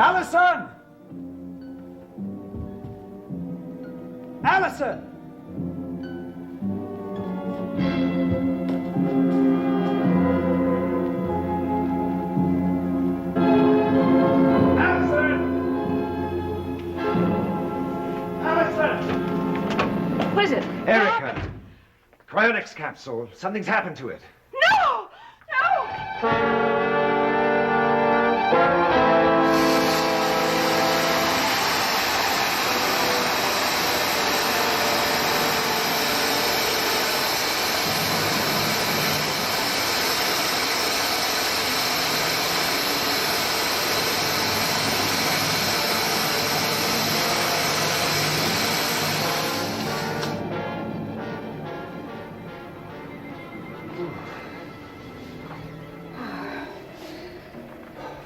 Allison! Allison! What is it? Erica! Cryonics capsule. Something's happened to it. No! No!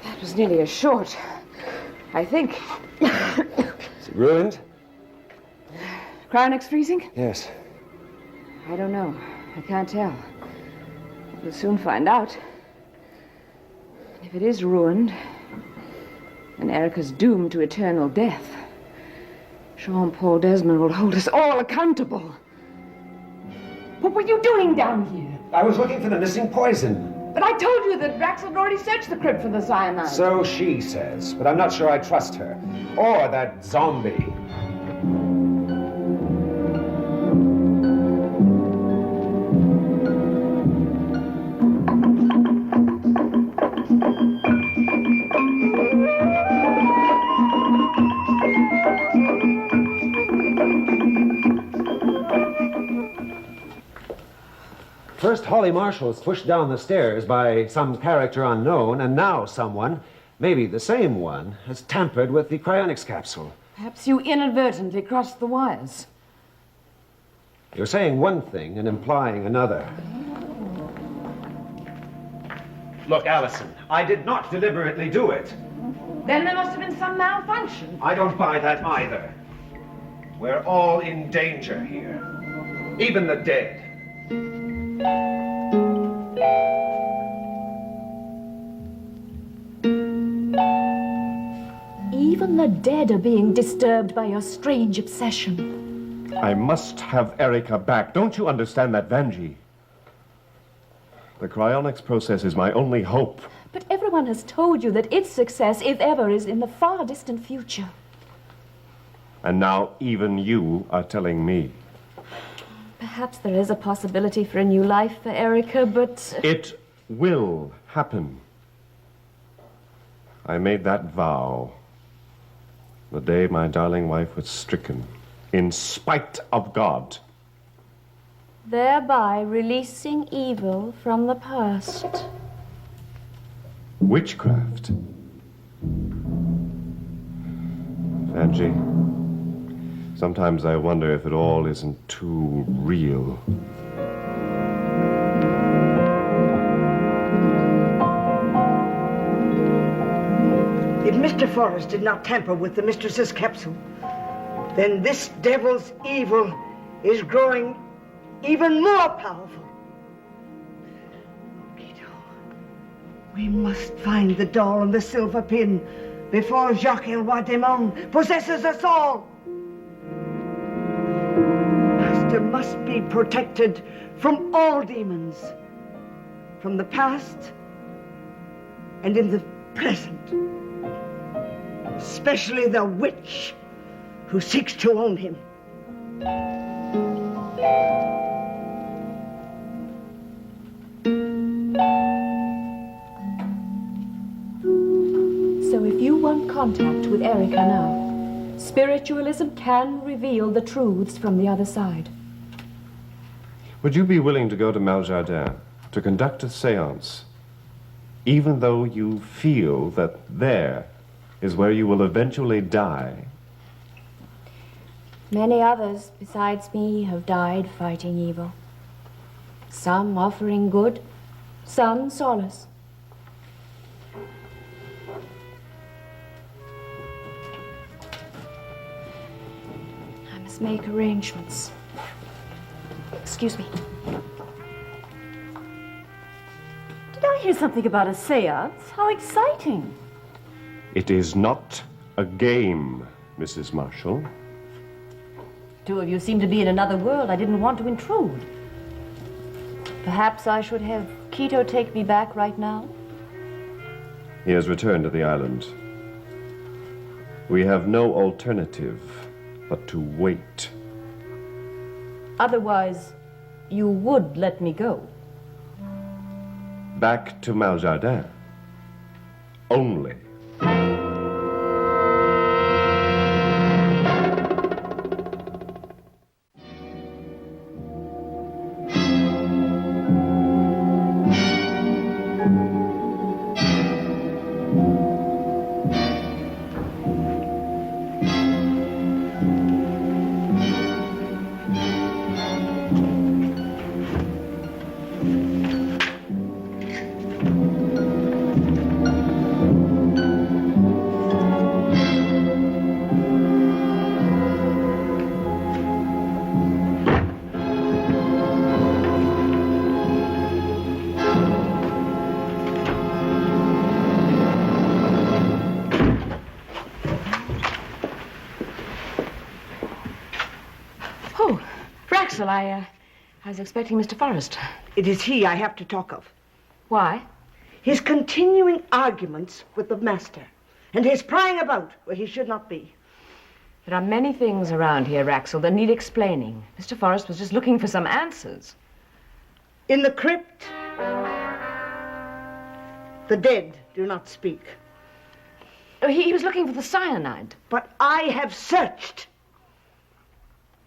That was nearly a short, I think. Is it ruined? Cryonics freezing? Yes. I don't know. I can't tell. We'll soon find out. If it is ruined, and Erica's doomed to eternal death, Jean-Paul Desmond will hold us all accountable. What were you doing down here? I was looking for the missing poison. But I told you that Raxel had already searched the crypt for the cyanide. So she says, but I'm not sure I trust her. Or that zombie. First, Holly Marshall is pushed down the stairs by some character unknown, and now someone, maybe the same one, has tampered with the cryonics capsule. Perhaps you inadvertently crossed the wires. You're saying one thing and implying another. Look, Allison, I did not deliberately do it. Then there must have been some malfunction. I don't buy that either. We're all in danger here. Even the dead. Even the dead are being disturbed by your strange obsession. I must have Erica back. Don't you understand that, Vanjie? The cryonics process is my only hope. But everyone has told you that its success, if ever, is in the far distant future. And now even you are telling me. Perhaps there is a possibility for a new life for Erica, but... It will happen. I made that vow the day my darling wife was stricken, in spite of God. Thereby releasing evil from the past. Witchcraft. Vanjie, sometimes I wonder if it all isn't too real. If Mr. Forrest did not tamper with the mistress's capsule, then this devil's evil is growing even more powerful. Guido, we must find the doll and the silver pin before Jacques Elroy Demon possesses us all. Master must be protected from all demons, from the past and in the present. Especially the witch who seeks to own him. So if you want contact with Erica now, spiritualism can reveal the truths from the other side. Would you be willing to go to Maljardin to conduct a seance, even though you feel that there is where you will eventually die? Many others besides me have died fighting evil. Some offering good, some solace. I must make arrangements. Excuse me. Did I hear something about a seance? How exciting. It is not a game, Mrs. Marshall. Two of you seem to be in another world. I didn't want to intrude. Perhaps I should have Quito take me back right now? He has returned to the island. We have no alternative but to wait. Otherwise, you would let me go. Back to Maljardin. Only. Oh, Raxel, I was expecting Mr. Forrest. It is he I have to talk of. Why? His continuing arguments with the master, and his prying about where he should not be. There are many things around here, Raxel, that need explaining. Mr. Forrest was just looking for some answers. In the crypt, the dead do not speak. Oh, he was looking for the cyanide. But I have searched.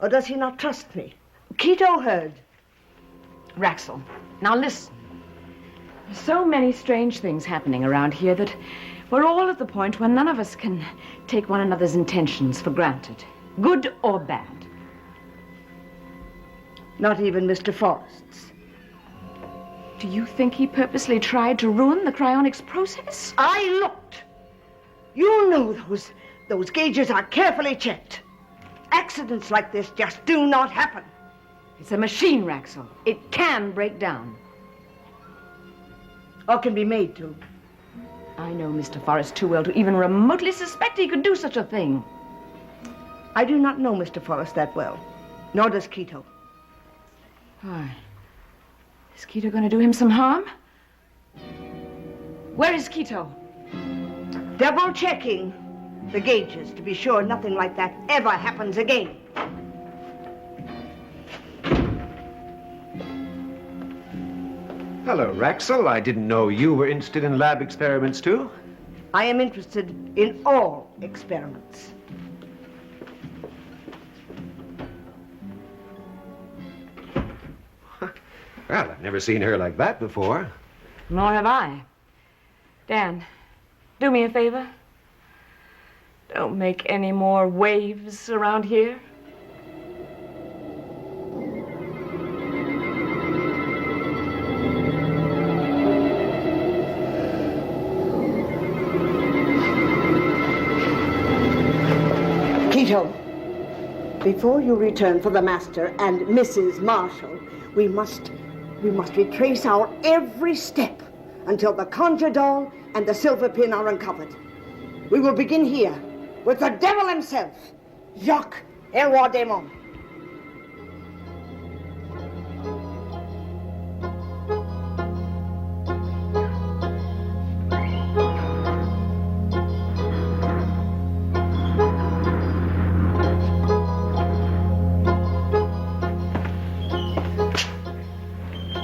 Or does he not trust me? Quito heard. Raxel, now listen. There's so many strange things happening around here that we're all at the point where none of us can take one another's intentions for granted, good or bad. Not even Mr. Forrest's. Do you think he purposely tried to ruin the cryonics process? I looked. You know those gauges are carefully checked. Accidents like this just do not happen. It's a machine, Raxel. It can break down. Or can be made to. I know Mr. Forrest too well to even remotely suspect he could do such a thing. I do not know Mr. Forrest that well, nor does Quito. Why? Is Quito going to do him some harm? Where is Quito? Double checking the gauges to be sure nothing like that ever happens again. Hello, Raxel. I didn't know you were interested in lab experiments, too. I am interested in all experiments. Well, I've never seen her like that before. Nor have I. Dan, do me a favor. Don't make any more waves around here. Quito, before you return for the master and Mrs. Marshall, we must retrace our every step until the conjure doll and the silver pin are uncovered. We will begin here with the devil himself, Jacques El Roi Démon.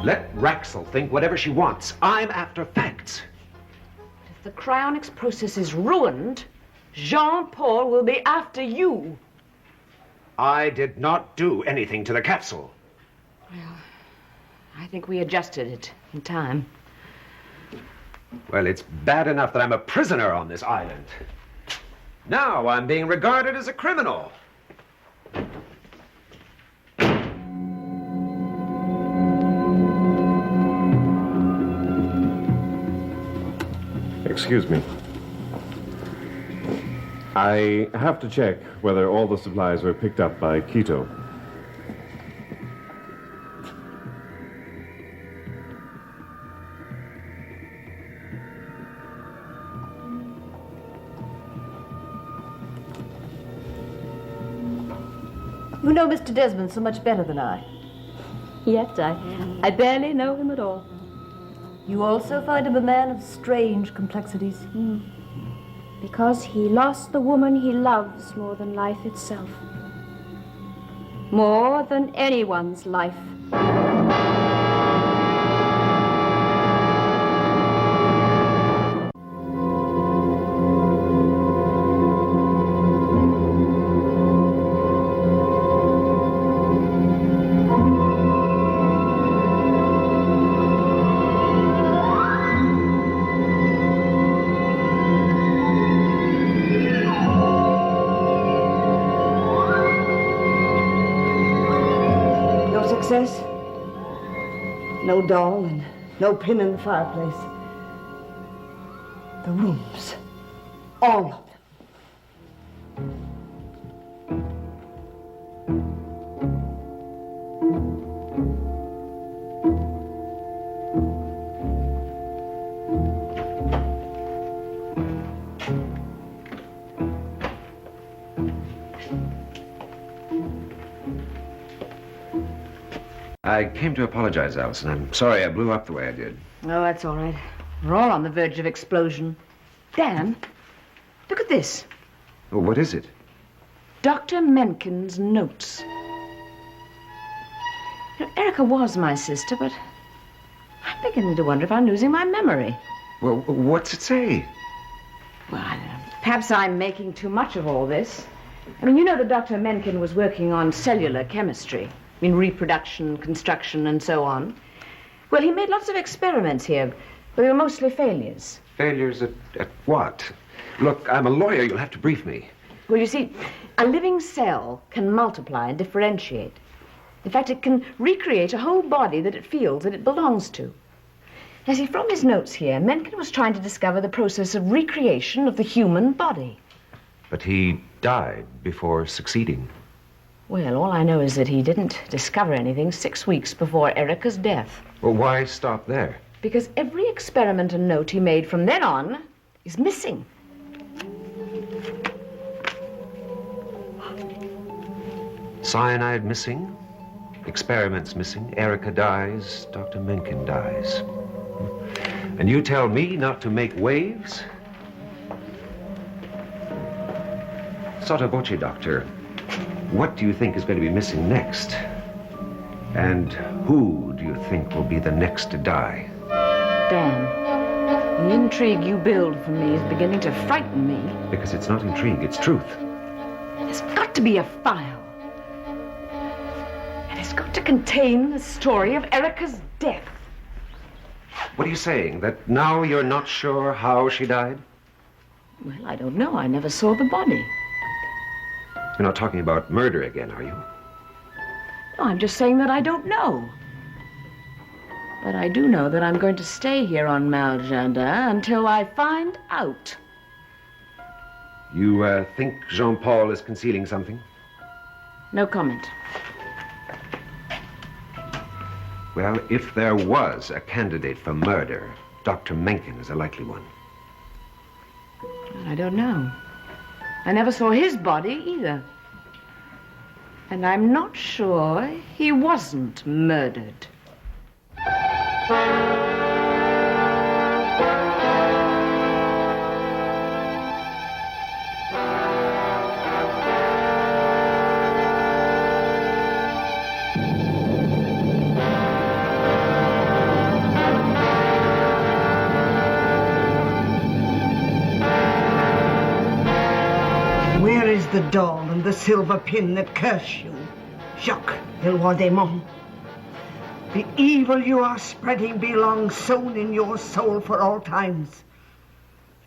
Let Raxel think whatever she wants. I'm after facts. If the cryonics process is ruined, Jean-Paul will be after you. I did not do anything to the capsule. Well, I think we adjusted it in time. Well, it's bad enough that I'm a prisoner on this island. Now I'm being regarded as a criminal. Excuse me. I have to check whether all the supplies were picked up by Quito. You know Mr. Desmond so much better than I. Yet I barely know him at all. You also find him a man of strange complexities. Because he lost the woman he loves more than life itself. More than anyone's life. Success? No doll and no pin in the fireplace. The rooms, all of them. I came to apologize, Allison. I'm sorry I blew up the way I did. Oh, that's all right. We're all on the verge of explosion. Dan, look at this. Oh, what is it? Dr. Mencken's notes. You know, Erica was my sister, but I'm beginning to wonder if I'm losing my memory. Well, what's it say? Well, I don't know. Perhaps I'm making too much of all this. I mean, you know that Dr. Mencken was working on cellular chemistry. I mean, reproduction, construction, and so on. Well, he made lots of experiments here, but they were mostly failures. Failures at what? Look, I'm a lawyer. You'll have to brief me. Well, you see, a living cell can multiply and differentiate. In fact, it can recreate a whole body that it feels that it belongs to. Now, see, from his notes here, Mencken was trying to discover the process of recreation of the human body. But he died before succeeding. Well, all I know is that he didn't discover anything 6 weeks before Erica's death. Well, why stop there? Because every experiment and note he made from then on is missing. Cyanide missing, experiments missing, Erica dies, Dr. Mencken dies. And you tell me not to make waves? Sotto voce, Doctor. What do you think is going to be missing next? And who do you think will be the next to die? Dan, the intrigue you build for me is beginning to frighten me. Because it's not intrigue, it's truth. There's got to be a file. And it's got to contain the story of Erica's death. What are you saying? That now you're not sure how she died? Well, I don't know. I never saw the body. You're not talking about murder again, are you? No, I'm just saying that I don't know. But I do know that I'm going to stay here on Maljardin until I find out. You think Jean-Paul is concealing something? No comment. Well, if there was a candidate for murder, Dr. Mencken is a likely one. I don't know. I never saw his body either. And I'm not sure he wasn't murdered. Where is the doll and the silver pin that curse you, Jacques Villeroy-Desmonts? The evil you are spreading belongs sown in your soul for all times.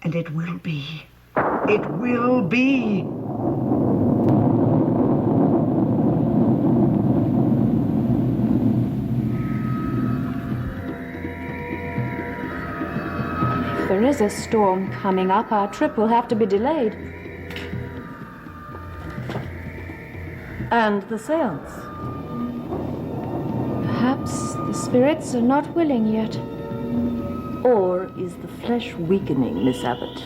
And it will be. It will be. If there is a storm coming up, our trip will have to be delayed. And the seance. Perhaps the spirits are not willing yet. Or is the flesh weakening, Miss Abbott?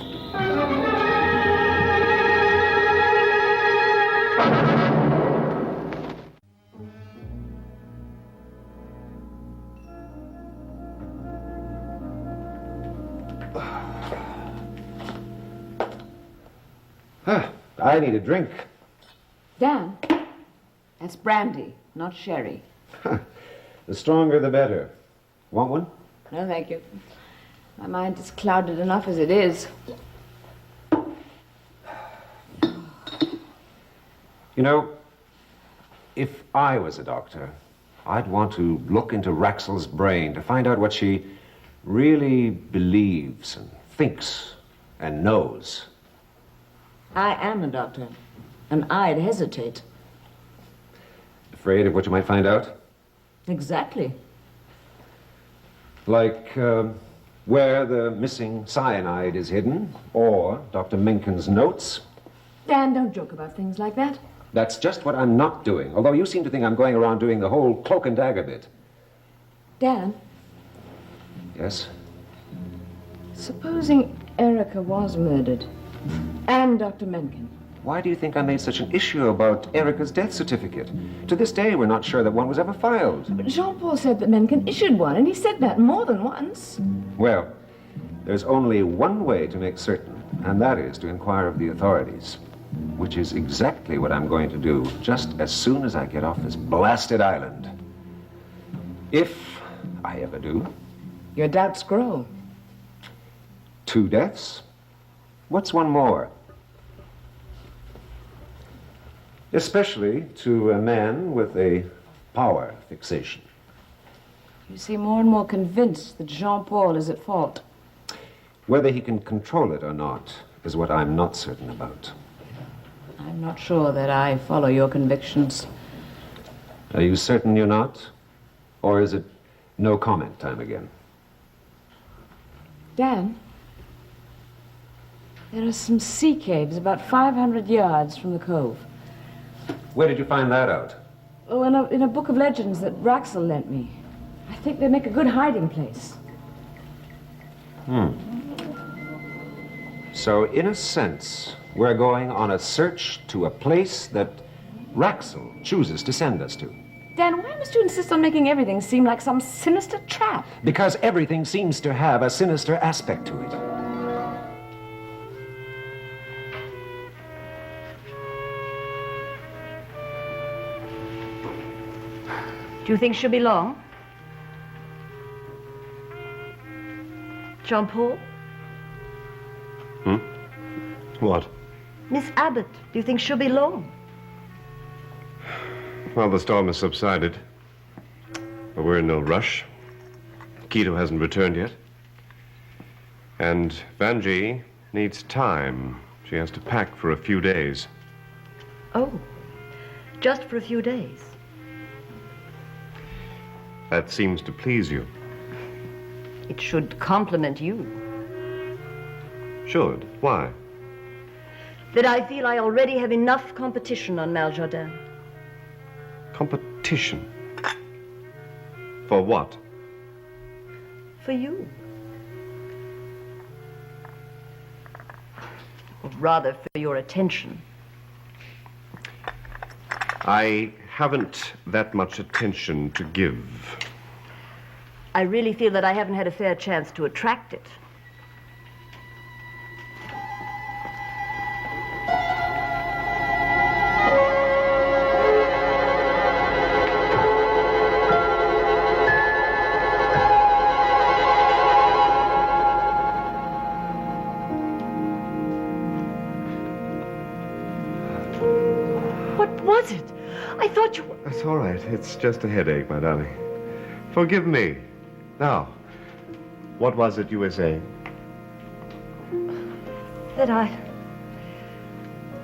I need a drink. Dan, that's brandy, not sherry. The stronger the better. Want one? No, thank you. My mind is clouded enough as it is. You know, if I was a doctor, I'd want to look into Raxel's brain to find out what she really believes and thinks and knows. I am a doctor, and I'd hesitate. Afraid of what you might find out? Exactly. Like where the missing cyanide is hidden, or Dr. Menken's notes. Dan, don't joke about things like that. That's just what I'm not doing, although you seem to think I'm going around doing the whole cloak and dagger bit. Dan, Yes? supposing Erica was murdered, and Dr. Menken. Why do you think I made such an issue about Erica's death certificate? To this day, we're not sure that one was ever filed. But Jean-Paul said that Menken issued one, and he said that more than once. Well, there's only one way to make certain, and that is to inquire of the authorities, which is exactly what I'm going to do just as soon as I get off this blasted island. If I ever do. Your doubts grow. 2 deaths? What's one more? Especially to a man with a power fixation. You seem more and more convinced that Jean-Paul is at fault. Whether he can control it or not is what I'm not certain about. I'm not sure that I follow your convictions. Are you certain you're not? Or is it no comment time again? Dan, there are some sea caves about 500 yards from the cove. Where did you find that out? Oh, in a book of legends that Raxel lent me. I think they make a good hiding place. So, in a sense, we're going on a search to a place that Raxel chooses to send us to. Dan, why must you insist on making everything seem like some sinister trap? Because everything seems to have a sinister aspect to it. Do you think she'll be long? Jean-Paul? What? Miss Abbott, do you think she'll be long? Well, the storm has subsided. But we're in no rush. Quito hasn't returned yet. And Vanjie needs time. She has to pack for a few days. Oh, just for a few days. That seems to please you. It should compliment you. Should. Why? That I feel I already have enough competition on Maljardin. Competition? For what? For you. Or rather, for your attention. I haven't that much attention to give. I really feel that I haven't had a fair chance to attract it. What was it? I thought you... That's all right. It's just a headache, my darling. Forgive me. Now, what was it you were saying? That I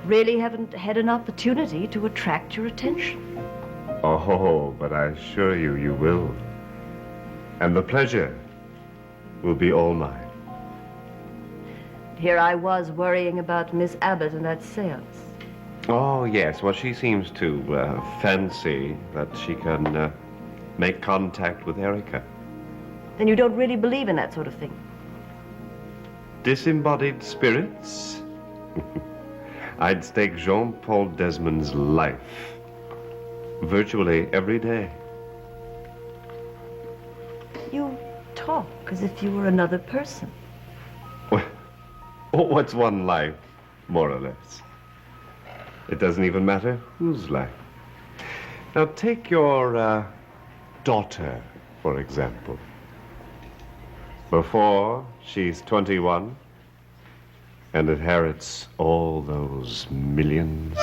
really haven't had an opportunity to attract your attention. Oh, but I assure you, you will. And the pleasure will be all mine. Here I was worrying about Miss Abbott and that seance. Oh, yes. Well, she seems to fancy that she can make contact with Erica. Then you don't really believe in that sort of thing. Disembodied spirits? I'd stake Jean-Paul Desmond's life virtually every day. You talk as if you were another person. Well, what's one life, more or less? It doesn't even matter whose life. Now, take your daughter, for example. Before she's 21 and inherits all those millions,